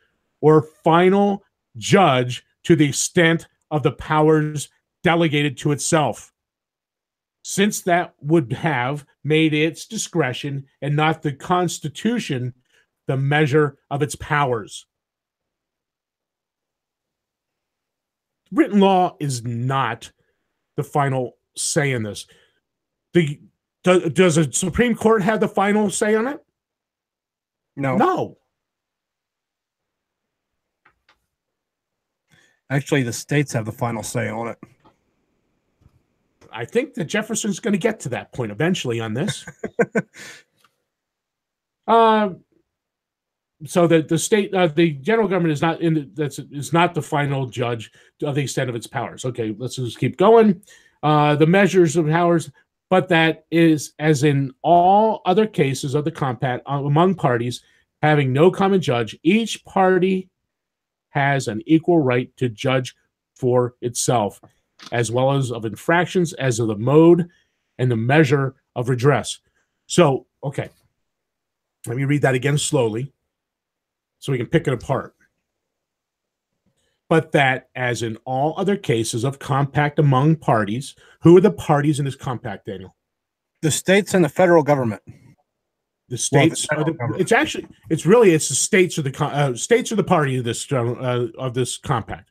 Speaker 4: or final judge to the extent of the powers delegated to itself, since that would have made its discretion and not the Constitution the measure of its powers. Written law is not the final say in this. Does the Supreme Court have the final say on it?
Speaker 5: No.
Speaker 4: No.
Speaker 5: Actually, the states have the final say on it.
Speaker 4: I think that Jefferson's going to get to that point eventually on this. So that the state, the general government is not is not the final judge of the extent of its powers. Okay, let's just keep going. The measures of powers, but that is, as in all other cases of the compact among parties having no common judge, each party has an equal right to judge for itself, as well as of infractions, as of the mode and the measure of redress. So, okay, let me read that again slowly so we can pick it apart. But that, as in all other cases of compact among parties, who are the parties in this compact, Daniel?
Speaker 5: The states and the federal government.
Speaker 4: The states. It's the states are the states are the party of this compact.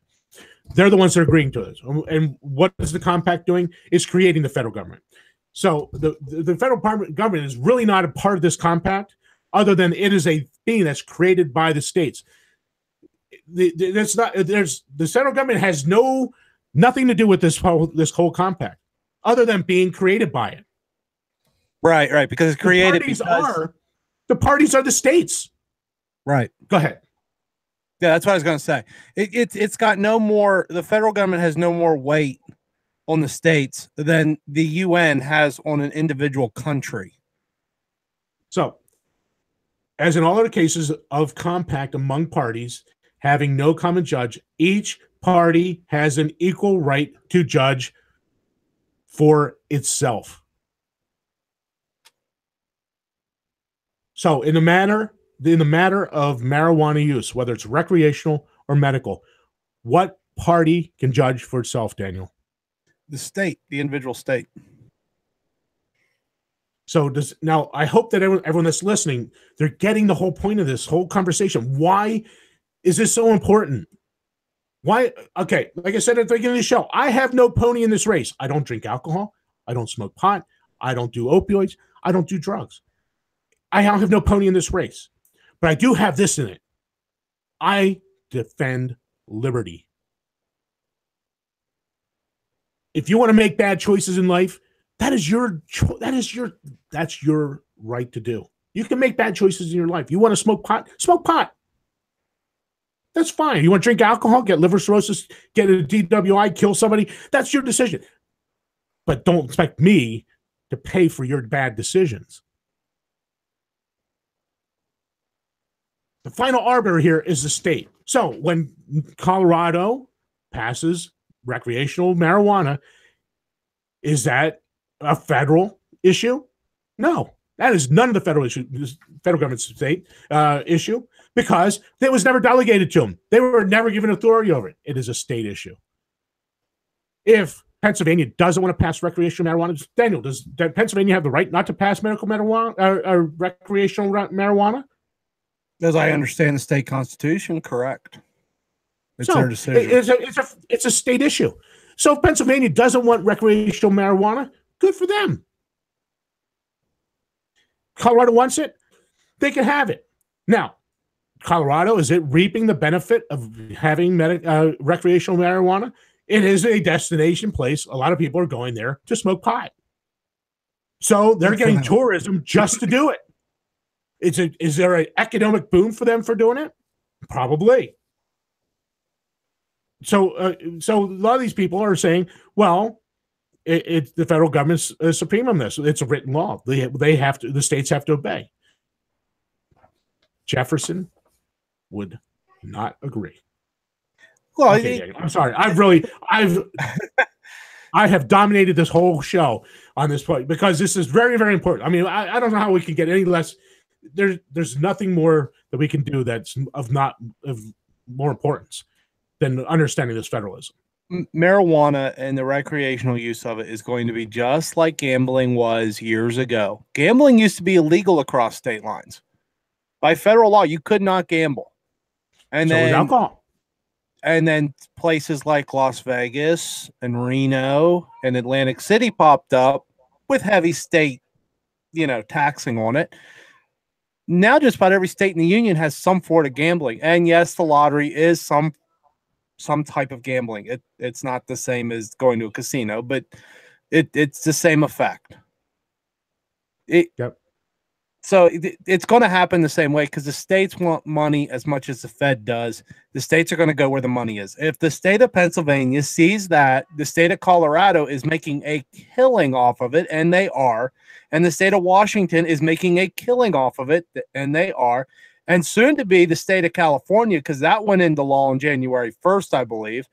Speaker 4: They're the ones that are agreeing to this. And what is the compact doing? It's creating the federal government. So the federal government is really not a part of this compact, other than it is a thing that's created by the states. The federal government has nothing to do with this whole compact, other than being created by it.
Speaker 5: Right, because it's created.
Speaker 4: The parties are the states.
Speaker 5: Right.
Speaker 4: Go ahead.
Speaker 5: Yeah, that's what I was going to say. It's got no more. The federal government has no more weight on the states than the UN has on an individual country.
Speaker 4: So, as in all other cases of compact among parties having no common judge, each party has an equal right to judge for itself. So, in the matter of marijuana use, whether it's recreational or medical, what party can judge for itself, Daniel?
Speaker 5: The state, the individual state.
Speaker 4: So now I hope that everyone that's listening, they're getting the whole point of this whole conversation. Why is this so important? Why? Okay, like I said at the beginning of the show, I have no pony in this race. I don't drink alcohol. I don't smoke pot. I don't do opioids. I don't do drugs. I have no pony in this race. But I do have this in it. I defend liberty. If you want to make bad choices in life, that's your right to do. You can make bad choices in your life. You want to smoke pot? Smoke pot. That's fine. You want to drink alcohol, get liver cirrhosis, get a DWI, kill somebody? That's your decision. But don't expect me to pay for your bad decisions. The final arbiter here is the state. So when Colorado passes recreational marijuana, is that a federal issue? No, that is none of the federal issue, federal government's state issue, because it was never delegated to them. They were never given authority over it. It is a state issue. If Pennsylvania doesn't want to pass recreational marijuana, Daniel, does Pennsylvania have the right not to pass medical marijuana or recreational marijuana?
Speaker 5: As I understand the state constitution, correct. It's their decision.
Speaker 4: It's a state issue. So if Pennsylvania doesn't want recreational marijuana, good for them. Colorado wants it, they can have it. Now, Colorado, is it reaping the benefit of having recreational marijuana? It is a destination place. A lot of people are going there to smoke pot. So they're getting tourism just to do it. Is there an economic boom for them for doing it? Probably. So a lot of these people are saying, well, it's the federal government's supreme on this. It's a written law. They have to. The states have to obey. Jefferson would not agree.
Speaker 5: Well,
Speaker 4: okay, Daniel, I'm sorry. I have dominated this whole show on this point because this is very, very important. I mean, I don't know how we can get any less. There's nothing more that we can do that's of more importance than understanding this federalism.
Speaker 5: Marijuana and the recreational use of it is going to be just like gambling was years ago. Gambling used to be illegal across state lines. By federal law, you could not gamble. And
Speaker 4: so
Speaker 5: then
Speaker 4: alcohol.
Speaker 5: And then places like Las Vegas and Reno and Atlantic City popped up with heavy state, taxing on it. Now just about every state in the union has some form of gambling. And yes, the lottery is some type of gambling. It's not the same as going to a casino, but it's the same effect.
Speaker 4: Yep.
Speaker 5: So it's going to happen the same way because the states want money as much as the Fed does. The states are going to go where the money is. If the state of Pennsylvania sees that the state of Colorado is making a killing off of it, and they are, and the state of Washington is making a killing off of it, and they are, and soon to be the state of California, because that went into law on January 1st, I believe,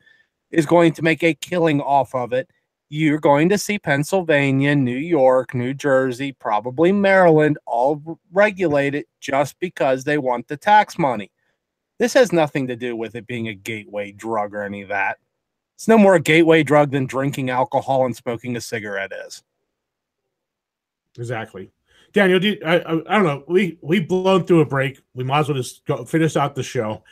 Speaker 5: is going to make a killing off of it. You're going to see Pennsylvania, New York, New Jersey, probably Maryland, all regulate it just because they want the tax money. This has nothing to do with it being a gateway drug or any of that. It's no more a gateway drug than drinking alcohol and smoking a cigarette is.
Speaker 4: Exactly. Daniel, I don't know. We've blown through a break. We might as well just finish out the show.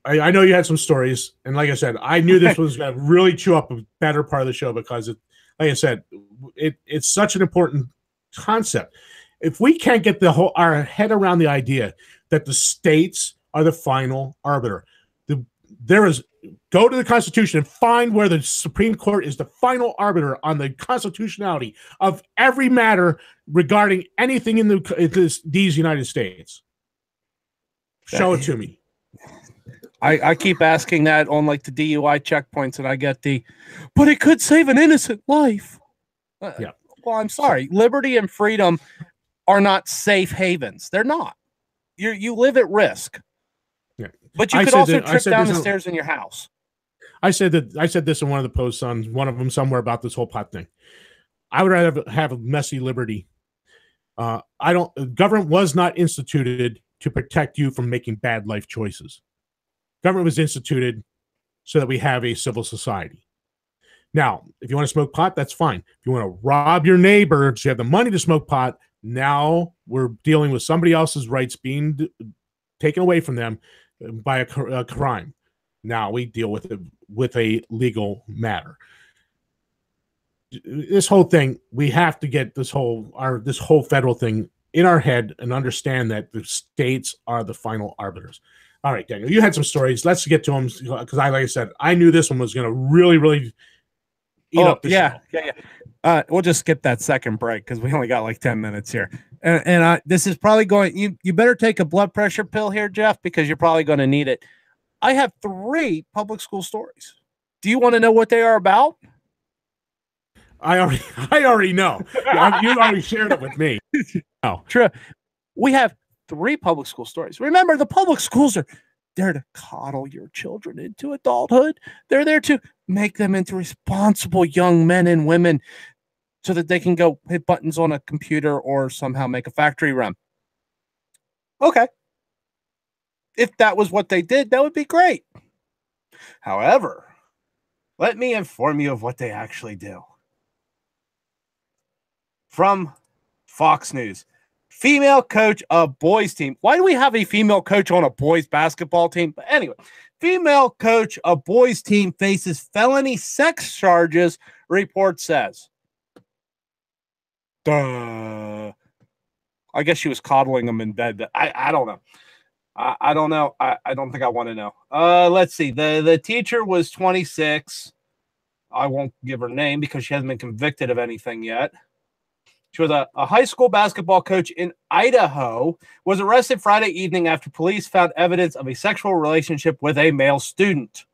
Speaker 4: I know you had some stories, and like I said, I knew this was going to really chew up a better part of the show because, like I said, it's such an important concept. If we can't get our head around the idea that the states are the final arbiter, go to the Constitution and find where the Supreme Court is the final arbiter on the constitutionality of every matter regarding anything in these United States. Show it to me.
Speaker 5: I keep asking that on like the DUI checkpoints, and I get but it could save an innocent life.
Speaker 4: Yeah.
Speaker 5: Well, I'm sorry. Liberty and freedom are not safe havens. They're not. You live at risk.
Speaker 4: Yeah.
Speaker 5: But you could also trip down the stairs in your house. I said
Speaker 4: this in one of the posts on one of them somewhere about this whole pot thing. I would rather have a messy liberty. Government was not instituted to protect you from making bad life choices. Government was instituted so that we have a civil society. Now, if you want to smoke pot, that's fine. If you want to rob your neighbor so you have the money to smoke pot, now we're dealing with somebody else's rights being taken away from them by a crime. Now we deal with it with a legal matter. This whole thing, we have to get this whole federal thing in our head and understand that the states are the final arbiters. All right, Daniel, you had some stories. Let's get to them because, like I said, I knew this one was going to really, really eat up the show.
Speaker 5: Yeah. We'll just skip that second break because we only got like 10 minutes here. And this is probably going. You better take a blood pressure pill here, Jeff, because you're probably going to need it. I have 3 public school stories. Do you want to know what they are about?
Speaker 4: I already know. You already shared it with me.
Speaker 5: Oh, true. We have 3 public school stories. Remember, the public schools are there to coddle your children into adulthood. They're there to make them into responsible young men and women so that they can go hit buttons on a computer or somehow make a factory run. Okay. If that was what they did, that would be great. However, let me inform you of what they actually do. From Fox News. Female coach of boys team. Why do we have a female coach on a boys basketball team? But anyway, female coach of boys team faces felony sex charges, report says. Duh. I guess she was coddling him in bed. I don't know. I don't know. I don't think I want to know. Let's see. The teacher was 26. I won't give her name because she hasn't been convicted of anything yet. She was a high school basketball coach in Idaho, was arrested Friday evening after police found evidence of a sexual relationship with a male student.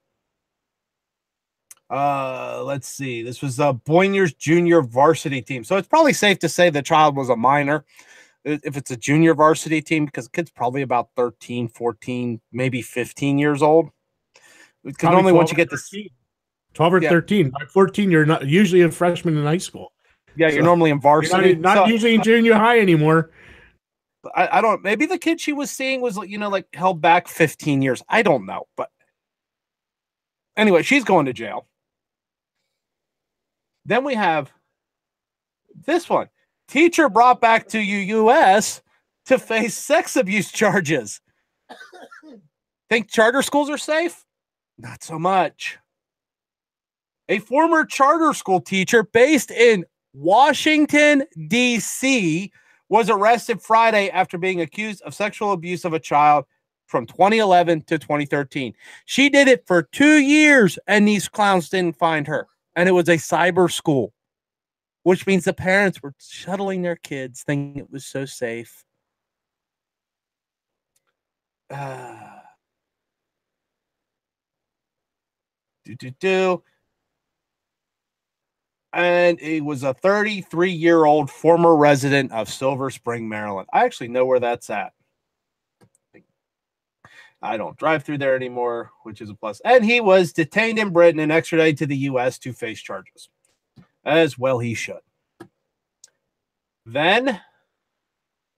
Speaker 5: Let's see. This was Boyner's junior varsity team. So it's probably safe to say the child was a minor if it's a junior varsity team, because the kid's probably about 13, 14, maybe 15 years old. Because normally once you get this
Speaker 4: 12 or 13, by 14, you're not usually a freshman in high school.
Speaker 5: Yeah, you're normally in varsity.
Speaker 4: You're not usually in junior high anymore.
Speaker 5: I don't, maybe the kid she was seeing was, like held back 15 years. I don't know. But anyway, she's going to jail. Then we have this one. Teacher brought back to U.S. to face sex abuse charges. Think charter schools are safe? Not so much. A former charter school teacher based in Washington, D.C., was arrested Friday after being accused of sexual abuse of a child from 2011 to 2013. She did it for 2 years, and these clowns didn't find her. And it was a cyber school, which means the parents were shuttling their kids, thinking it was so safe. And he was a 33-year-old former resident of Silver Spring, Maryland. I actually know where that's at. I don't drive through there anymore, which is a plus. And he was detained in Britain and extradited to the U.S. to face charges. As well he should. Then,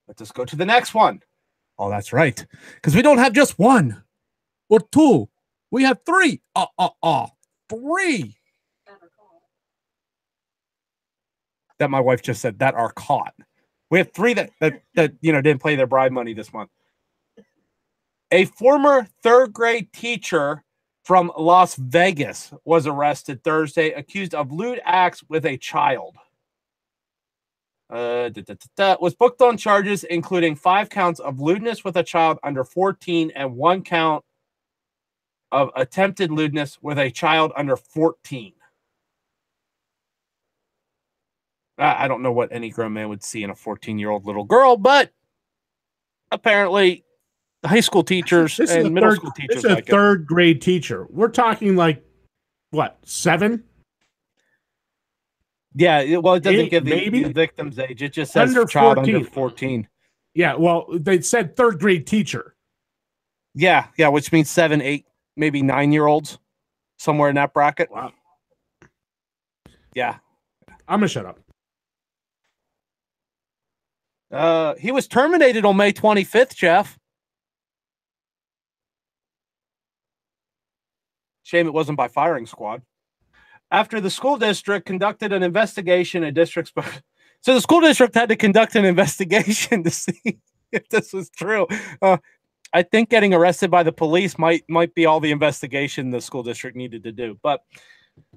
Speaker 5: let's just go to the next one. Oh, that's right. Because we don't have just one or two. We have three. Three. That my wife just said that are caught. We have three that didn't pay their bribe money this month. A former third grade teacher from Las Vegas was arrested Thursday, accused of lewd acts with a child. Was booked on charges including 5 counts of lewdness with a child under 14 and 1 count of attempted lewdness with a child under 14. I don't know what any grown man would see in a 14-year-old little girl, but apparently high school teachers and middle school teachers
Speaker 4: like it. This is a third grade teacher. We're talking like, what, 7?
Speaker 5: Yeah, well, it doesn't give the victim's age. It just says child under 14.
Speaker 4: Yeah, well, they said third grade teacher.
Speaker 5: Yeah, which means 7, 8, maybe 9-year-olds, somewhere in that bracket.
Speaker 4: Wow.
Speaker 5: Yeah.
Speaker 4: I'm going to shut up.
Speaker 5: He was terminated on May 25th, Jeff. Shame it wasn't by firing squad. After the school district conducted an investigation, so the school district had to conduct an investigation to see if this was true. I think getting arrested by the police might be all the investigation the school district needed to do, but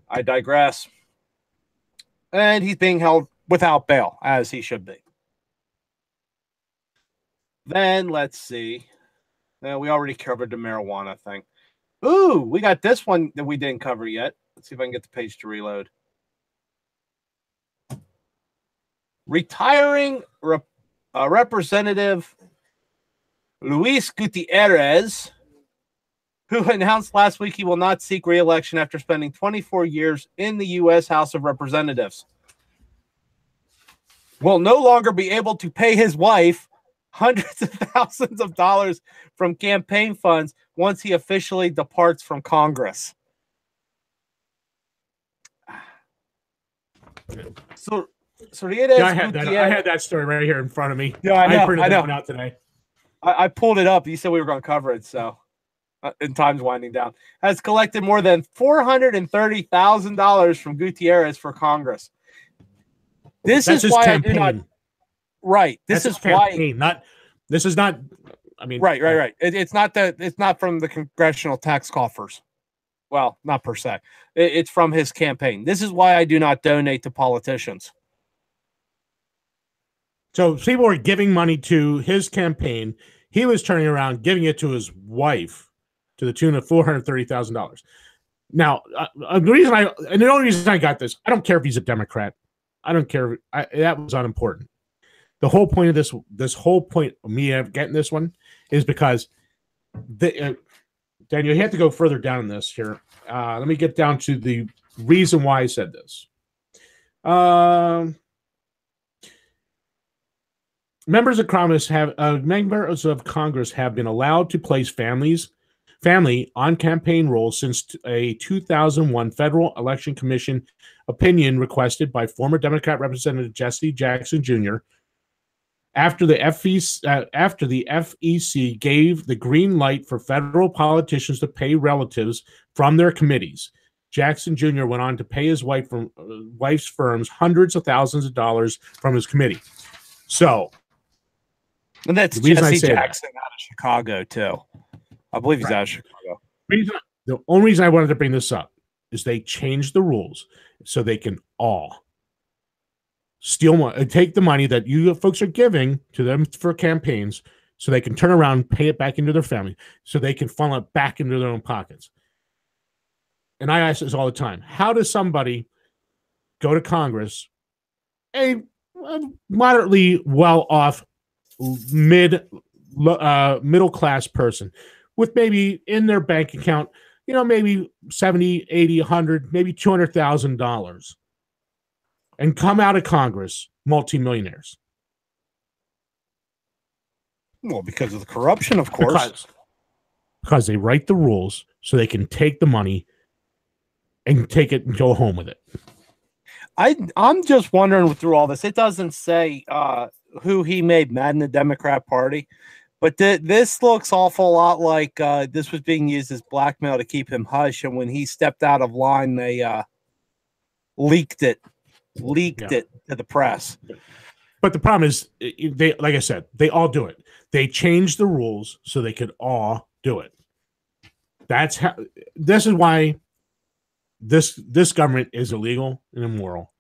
Speaker 5: I digress. And he's being held without bail, as he should be. Then let's see. We already covered the marijuana thing. Ooh, we got this one that we didn't cover yet. Let's see if I can get the page to reload. Retiring Representative Luis Gutierrez, who announced last week he will not seek re-election after spending 24 years in the U.S. House of Representatives, will no longer be able to pay his wife hundreds of thousands of dollars from campaign funds once he officially departs from Congress. So
Speaker 4: I had that story right here in front of me.
Speaker 5: Yeah, I
Speaker 4: printed that one out today.
Speaker 5: I pulled it up. You said we were going to cover it, so and time's winding down. Has collected more than $430,000 from Gutierrez for Congress. This is why campaign. I do not. Right. This is why.
Speaker 4: This is not. I mean.
Speaker 5: Right. It's not from the congressional tax coffers. Well, not per se. It's from his campaign. This is why I do not donate to politicians.
Speaker 4: So people were giving money to his campaign. He was turning around, giving it to his wife to the tune of $430,000. Now, the only reason I got this, I don't care if he's a Democrat. I don't care. That was unimportant. The whole point of this whole point of me getting this one is because Daniel, you have to go further down in this here. Let me get down to the Reason why I said this. Members of Congress have been allowed to place family on campaign rolls since a 2001 Federal Election Commission opinion requested by former Democrat Representative Jesse Jackson Jr. After the FEC gave the green light for federal politicians to pay relatives from their committees. Jackson Jr. went on to pay his wife's firms hundreds of thousands of dollars from his committee. So,
Speaker 5: and that's Jesse Jackson out of Chicago too. I believe he's out of Chicago.
Speaker 4: The only reason I wanted to bring this up is they changed the rules so they can all take the money that you folks are giving to them for campaigns, so they can turn around, pay it back into their family, so they can funnel it back into their own pockets. And I ask this all the time: how does somebody go to Congress, a moderately well-off, middle class person, with maybe in their bank account, maybe $70, $80, $100, maybe $200,000, and come out of Congress multimillionaires?
Speaker 5: Well, because of the corruption, of course.
Speaker 4: Because they write the rules so they can take the money and take it and go home with it.
Speaker 5: I'm just wondering through all this. It doesn't say who he made mad in the Democrat Party, but this looks awful lot like this was being used as blackmail to keep him hush. And when he stepped out of line, they leaked it to the press.
Speaker 4: But the problem is, like I said, they all do it. They changed the rules so they could all do it. This is why this government is illegal and immoral,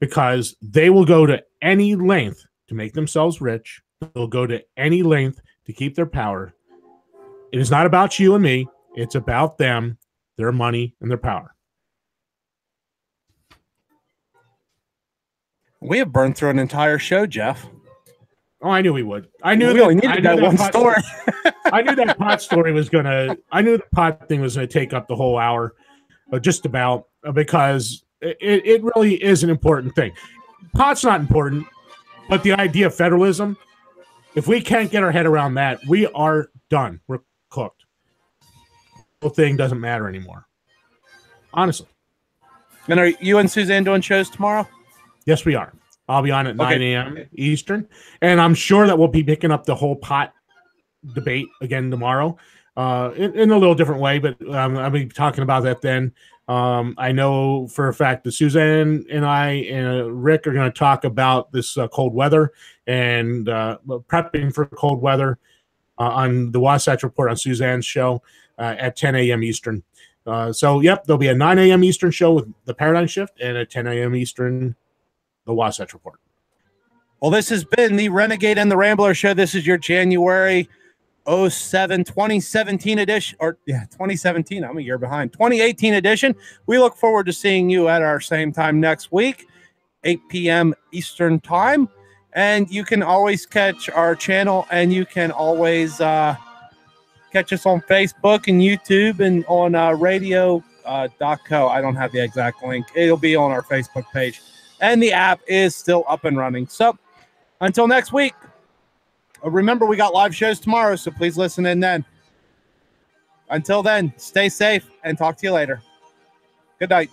Speaker 4: because they will go to any length to make themselves rich. They'll go to any length to keep their power. It is not about you and me. It's about them, their money, and their power.
Speaker 3: We have burned through an entire show, Jeff.
Speaker 4: Oh, I knew we would. I knew
Speaker 3: we only needed that one story.
Speaker 4: I knew that pot story was gonna. I knew the pot thing was gonna take up the whole hour, just about, because it really is an important thing. Pot's not important, but the idea of federalism, if we can't get our head around that, we are done. We're cooked. The whole thing doesn't matter anymore. Honestly.
Speaker 3: And are you and Suzanne doing shows tomorrow?
Speaker 4: Yes, we are. I'll be on at 9 a.m. Eastern, and I'm sure that we'll be picking up the whole pot debate again tomorrow, in a little different way, but I'll be talking about that then. I know for a fact that Suzanne and I and Rick are going to talk about this cold weather and prepping for cold weather on the Wasatch Report on Suzanne's show at 10 a.m. Eastern. So, there'll be a 9 a.m. Eastern show with the Paradigm Shift, and at 10 a.m. Eastern, the Wasatch Report.
Speaker 3: Well, this has been the Renegade and the Rambler show. This is your January 2017 edition, 2017. I'm a year behind. 2018 edition. We look forward to seeing you at our same time next week, 8 p.m. Eastern time. And you can always catch our channel, and you can always catch us on Facebook and YouTube and on radio.co. I don't have the exact link. It'll be on our Facebook page. And the app is still up and running. So until next week, remember we got live shows tomorrow, so please listen in then. Until then, stay safe and talk to you later. Good night.